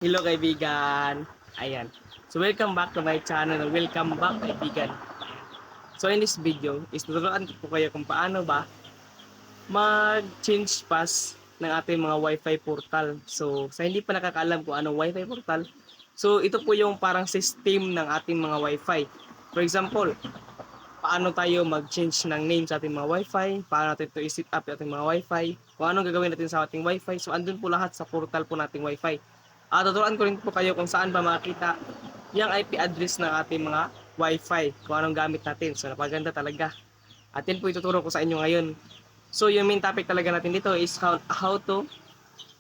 Hello kaibigan. Ayan. So welcome back to my channel. Welcome back kaibigan. So in this video is tuturuan ko po kayo kung paano ba mag-change pass ng ating mga Wi-Fi portal. So sa hindi pa nakakaalam kung anong Wi-Fi portal, so ito po yung parang system ng ating mga Wi-Fi. For example, paano tayo mag-change ng name sa ating mga Wi-Fi, paano natin ito i-set up yung ating mga Wi-Fi, kung anong gagawin natin sa ating Wi-Fi. So andun po lahat sa portal po nating Wi-Fi. Tuturuan ko rin po kayo kung saan ba makita yung IP address ng ating mga Wi-Fi, kung anong gamit natin. So napaganda talaga. At yun po ituturo ko sa inyo ngayon. So yung main topic talaga natin dito is how to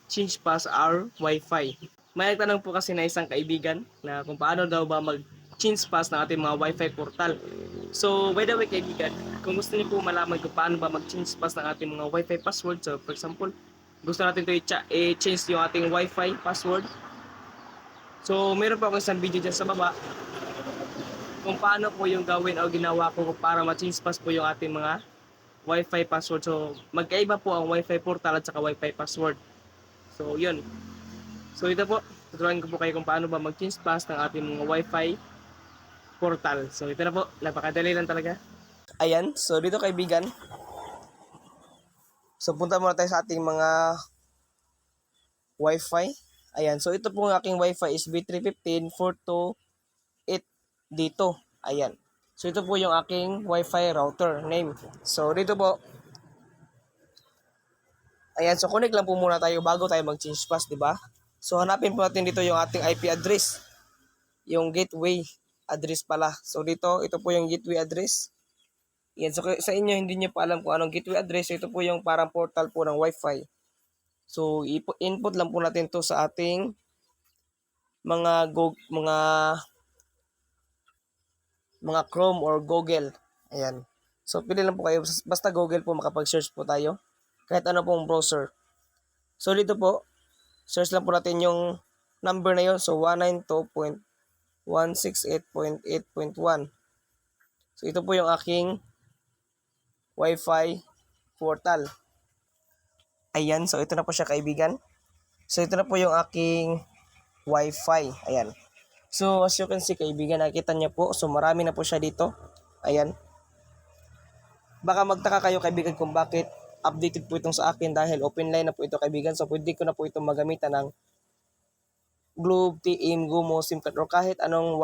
change pass our Wi-Fi. May nagtanong po kasi na isang kaibigan na kung paano daw ba mag-change pass ng ating mga Wi-Fi portal. So, by the way kaibigan, kung gusto niyo po malaman kung paano ba mag-change pass ng ating mga Wi-Fi password, so for example, gusto natin to i-change yung ating Wi-Fi password. So, meron po akong isang video dyan sa baba kung paano po yung gawin o ginawa ko para ma-change pass po yung ating mga Wi-Fi password. So, magkaiba po ang Wi-Fi portal at saka Wi-Fi password. So, yun. So, ito po, tuturuan ko po kayo kung paano ba mag-change pass ng ating mga Wi-Fi portal. So, ito na po, napakadali lang talaga. Ayan, so dito kaibigan, so punta muna tayo sa ating mga Wi-Fi. Ayan, so ito po ang aking Wi-Fi is B315.428 dito. Ayan. So ito po yung aking Wi-Fi router name. So dito po, ayan, so connect lang po muna tayo bago tayo mag-change pass, di ba? So hanapin po natin dito yung ating IP address. Yung gateway address pala. So dito, ito po yung gateway address. Yan, so sa inyo hindi niyo pa alam kung anong gateway address, so ito po yung parang portal po ng Wi-Fi. So input lang po natin to sa ating mga Chrome or Google. Ayan. So pili lang po kayo, basta Google po makapag-search po tayo. Kahit ano pong browser. So dito po, search lang po natin yung number na yon. So 192.168.8.1. So ito po yung aking Wi-Fi portal. Ayan, so ito na po siya kaibigan. So ito na po yung aking Wi-Fi. Ayan. So as you can see kaibigan, nakita niyo po. So marami na po siya dito. Ayan. Baka magtaka kayo kaibigan kung bakit updated po itong sa akin dahil open line na po ito kaibigan. So pwede ko na po itong magamitan ng Globe, TM, Gumo, SIM card or kahit anong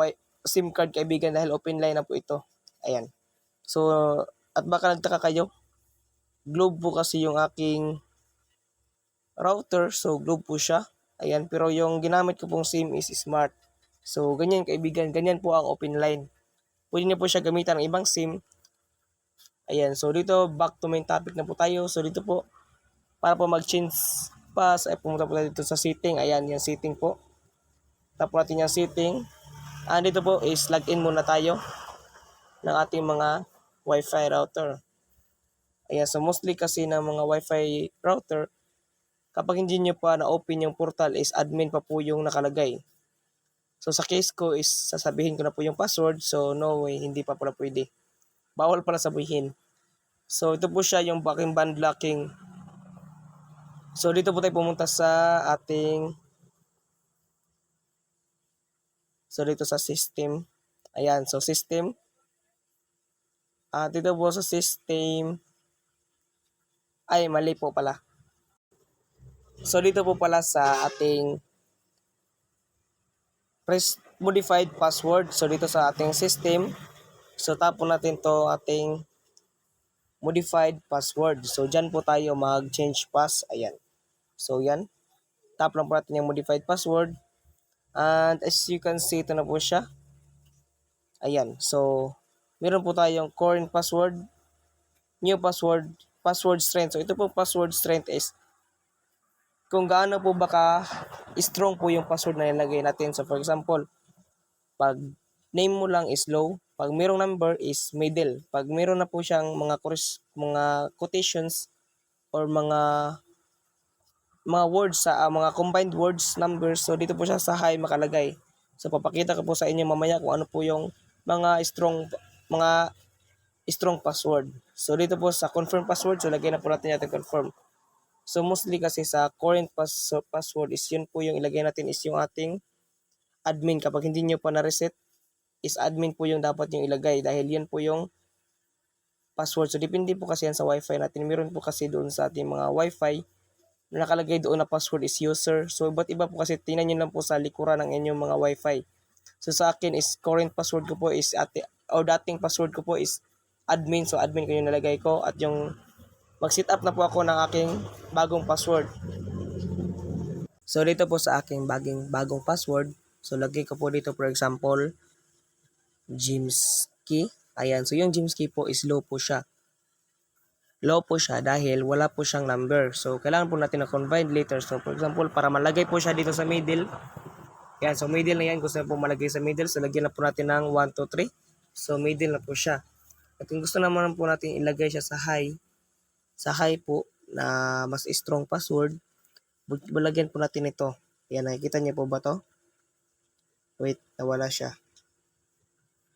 SIM card kaibigan dahil open line na po ito. Ayan. So at baka nagtaka kayo, Globe po kasi yung aking router. So Globe po siya. Ayan. Pero yung ginamit ko pong SIM is Smart. So ganyan kaibigan, ganyan po ang open line. Pwede niyo po siya gamitan ng ibang SIM. Ayan, so dito back to main topic na po tayo. So dito po, para po mag-change pass, ay pumunta po tayo dito sa setting. Ayan, yung setting po. Tap po natin yung setting. Dito po is login muna tayo ng ating mga Wi-Fi router. Ayan, so mostly kasi ng mga Wi-Fi router, kapag hindi nyo pa na-open yung portal is admin pa po yung nakalagay. So sa case ko is sasabihin ko na po yung password. So no way, hindi pa pala pwede. Bawal pala sabihin. So ito po siya yung backing band locking. So dito po tayo pumunta sa ating dito sa system. Ayan, so system. Dito po sa system. Ay, mali po pala. So dito po pala sa ating modified password. So dito sa ating system. So tap po natin to ating modified password. So dyan po tayo mag-change pass. Ayan. So yan. Tap lang po natin yung modified password. And as you can see, ito na po siya. Ayan. So meron po tayong current password, new password, password strength. So ito po password strength is kung gaano po baka strong po yung password na nilagay natin. So for example, pag name mo lang is low, pag mayroong number is middle. Pag mayroon na po siyang mga quotations or mga words sa mga combined words, numbers, so dito po siya sa high makalagay. So papakita ko po sa inyo mamaya kung ano po yung mga strong password. So dito po sa confirm password, so lagyan na po natin yung confirm. So mostly kasi sa current password is yun po yung ilagay natin is yung ating admin. Kapag hindi nyo pa na-reset, is admin po yung dapat yung ilagay dahil yan po yung password. So depende po kasi yan sa wifi natin. Meron po kasi doon sa ating mga wifi na nakalagay doon na password is user. So iba't iba po kasi tingnan nyo lang po sa likuran ng inyong mga wifi. So sa akin is current password ko po is dating password ko po is admin. So admin ko yung nalagay ko at yung mag-set up na po ako ng aking bagong password. So dito po sa aking bagong password, so lagay ko po dito for example, James key. Ayan, so yung James key po is low po siya. Low po siya dahil wala po siyang number. So kailangan po natin na combined letters. So for example, para malagay po siya dito sa middle, yan, so middle na yan, gusto na po malagay sa middle, so lagyan na po natin ng 1, 2, 3. So middle na po siya. At kung gusto naman po natin ilagay siya sa high po na mas strong password, lagyan po natin ito. Yan, nakikita niyo po ba to? Wait, nawala siya.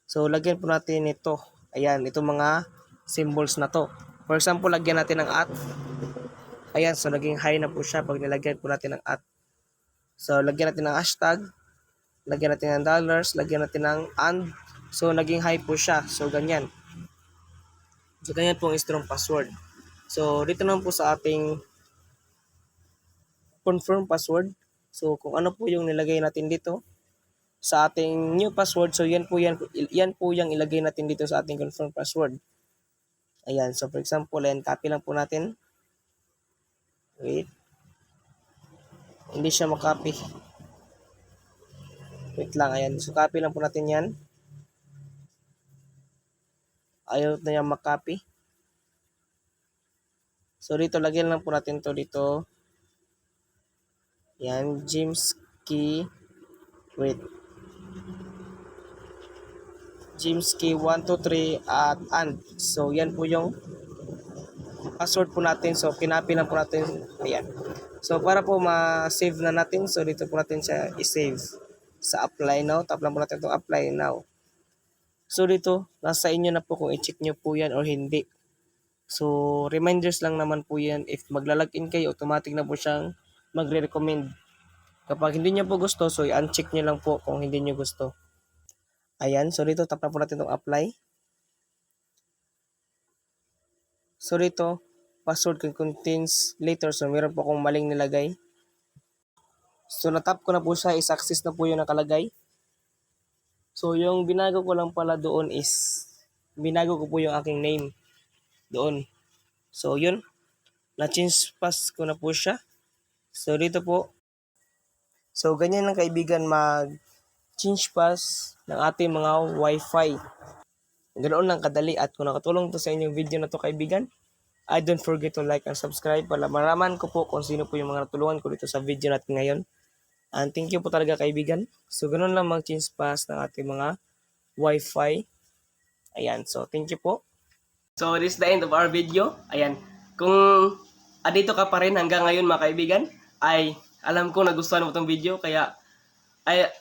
So lagyan po natin ito. Ayan, itong mga symbols na to. For example, lagyan natin ng @ Ayan, so naging high na po siya pag nilagyan po natin ng @ So lagyan natin ng hashtag, lagyan natin ng dollars, lagyan natin ng and. So naging high po siya. So ganyan. So ganyan po ang strong password. So dito naman po sa ating confirm password. So kung ano po yung nilagay natin dito sa ating new password, so yan po yung ilagay natin dito sa ating confirm password. Ayan, so for example, ayan, copy lang po natin. Wait. Hindi siya makopy. Wait lang, ayan. So copy lang po natin yan. Ayaw na yung makopy. So dito, lagyan lang po natin to dito. Yan, James key. Wait. James key 1, 2, 3 at and. So yan po yung password po natin. So kinapi lang po natin. Ayan. So para po ma-save na natin, so dito po natin siya i-save sa apply now. Tap lang po natin itong apply now. So dito, nasa inyo na po kung i-check nyo po yan or hindi. So reminders lang naman po yan. If maglalagin kayo, automatic na po siyang magre-recommend. Kapag hindi nyo po gusto, so i-uncheck nyo lang po kung hindi nyo gusto. Ayan, so dito, tap na po natin itong apply. So dito, password contains letters. So meron po akong maling nilagay. So natap ko na po siya, is-success na po yung nakalagay. So yung binago ko lang pala doon is, binago ko po yung aking name doon. So yun, na-change pass ko na po siya. So dito po, so ganyan lang kaibigan mag-change pass ng ating mga wifi. Ganoon lang kadali at kung nakatulong to sa inyong video na to kaibigan, I don't forget to like and subscribe para maraman ko po kung sino po yung mga natulungan ko dito sa video natin ngayon. And thank you po talaga kaibigan. So ganoon lang mag-change pass ng ating mga wifi. Ayan, so thank you po. So this is the end of our video. Ayan, kung adito ka pa rin hanggang ngayon mga kaibigan, ay alam ko nagustuhan mo itong video, kaya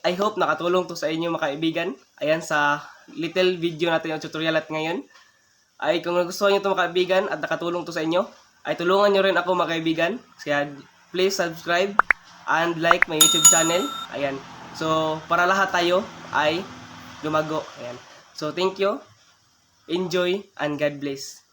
I hope nakatulong to sa inyo mga kaibigan. Ayan, sa little video natin yung tutorial at ngayon. Ay kung nagustuhan nyo ito mga kaibigan at nakatulong to sa inyo, ay tulungan nyo rin ako mga kaibigan. Kaya please subscribe and like my YouTube channel. Ayan, so para lahat tayo ay lumago. Ayan, so thank you. Enjoy and God bless.